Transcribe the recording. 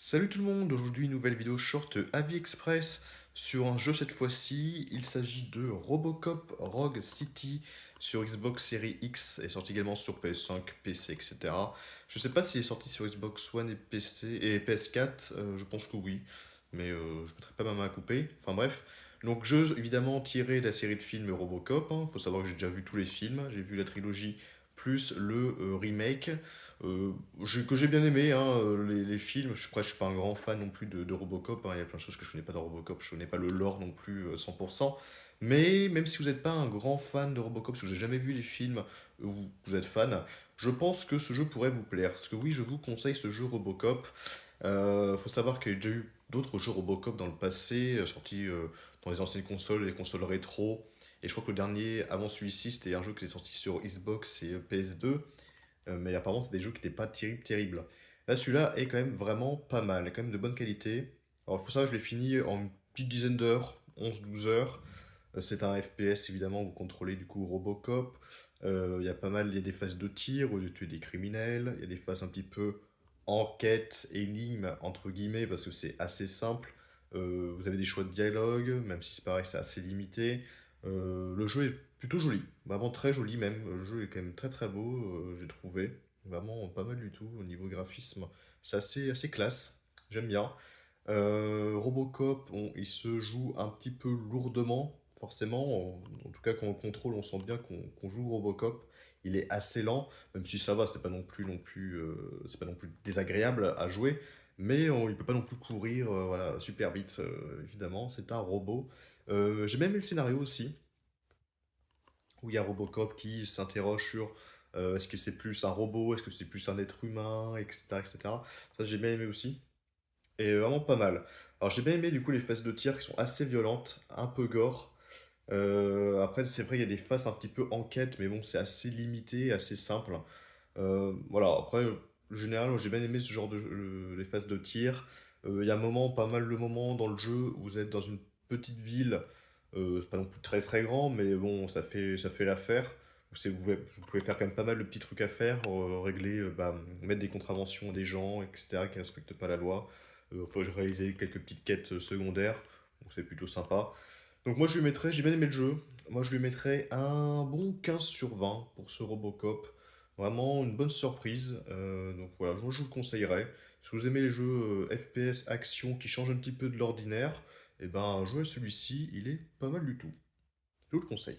Salut tout le monde, aujourd'hui une nouvelle vidéo short Avis Express sur un jeu cette fois-ci. Il s'agit de Robocop Rogue City sur Xbox Series X et sorti également sur PS5, PC, etc. Je sais pas s'il est sorti sur Xbox One et PC et PS4, je pense que oui, mais je mettrai pas ma main à couper. Enfin bref, donc jeu évidemment tiré de la série de films Robocop. Faut savoir que j'ai déjà vu tous les films, j'ai vu la trilogie plus le remake. Euh, que j'ai bien aimé, hein, les films. Je suis pas un grand fan non plus de Robocop, hein. Il y a plein de choses que je connais pas de Robocop. Je connais pas le lore non plus 100%. Mais même si vous n'êtes pas un grand fan de Robocop, si vous n'avez jamais vu les films ou vous êtes fan, je pense que ce jeu pourrait vous plaire. Parce que oui, je vous conseille ce jeu Robocop. Faut savoir qu'il y a déjà eu d'autres jeux Robocop dans le passé, sortis dans les anciennes consoles, les consoles rétro. Et je crois que le dernier, avant celui-ci, c'était un jeu qui est sorti sur Xbox et PS2. Mais apparemment, c'est des jeux qui n'étaient pas terribles. Là, celui-là est quand même vraiment pas mal, il est quand même de bonne qualité. Alors, il faut savoir que je l'ai fini en une petite dizaine d'heures, 11-12 heures. C'est un FPS, évidemment, vous contrôlez du coup Robocop. Il y a pas mal, il y a des phases de tir où vous tuez des criminels. Il y a des phases un petit peu enquête, énigme, entre guillemets, parce que c'est assez simple. Vous avez des choix de dialogue, même si c'est pareil, c'est assez limité. Le jeu est plutôt joli, vraiment très joli même. Le jeu est quand même très très beau, j'ai trouvé. Vraiment pas mal du tout au niveau graphisme. C'est assez classe, j'aime bien. Robocop, il se joue un petit peu lourdement, forcément. En tout cas, quand on contrôle, on sent bien qu'on joue Robocop. Il est assez lent, même si ça va, c'est pas c'est pas non plus désagréable à jouer. Mais il peut pas non plus courir, voilà, super vite, évidemment. C'est un robot. J'ai même aimé le scénario aussi, où il y a Robocop qui s'interroge sur est-ce que c'est plus un robot, est-ce que c'est plus un être humain, etc., etc. Ça, j'ai bien aimé aussi. Et vraiment pas mal. Alors j'ai bien aimé du coup les phases de tir qui sont assez violentes, un peu gore. Après c'est vrai il y a des phases un petit peu enquête, mais bon c'est assez limité, assez simple. Voilà, après en général j'ai bien aimé ce genre les phases de tir. Il y a un moment, pas mal de moments dans le jeu où vous êtes dans une petite ville. C'est pas non plus très très grand, mais bon ça fait l'affaire. Vous pouvez faire quand même pas mal de petits trucs à faire, régler, mettre des contraventions à des gens, etc., qui ne respectent pas la loi. Faut réaliser quelques petites quêtes secondaires, donc c'est plutôt sympa. Donc moi je lui mettrais, j'ai bien aimé le jeu, moi je lui mettrais un bon 15 sur 20 pour ce Robocop. Vraiment une bonne surprise, donc voilà, moi je vous le conseillerais. Si vous aimez les jeux FPS action qui changent un petit peu de l'ordinaire, et ben jouez à celui-ci, il est pas mal du tout. Je vous le conseille.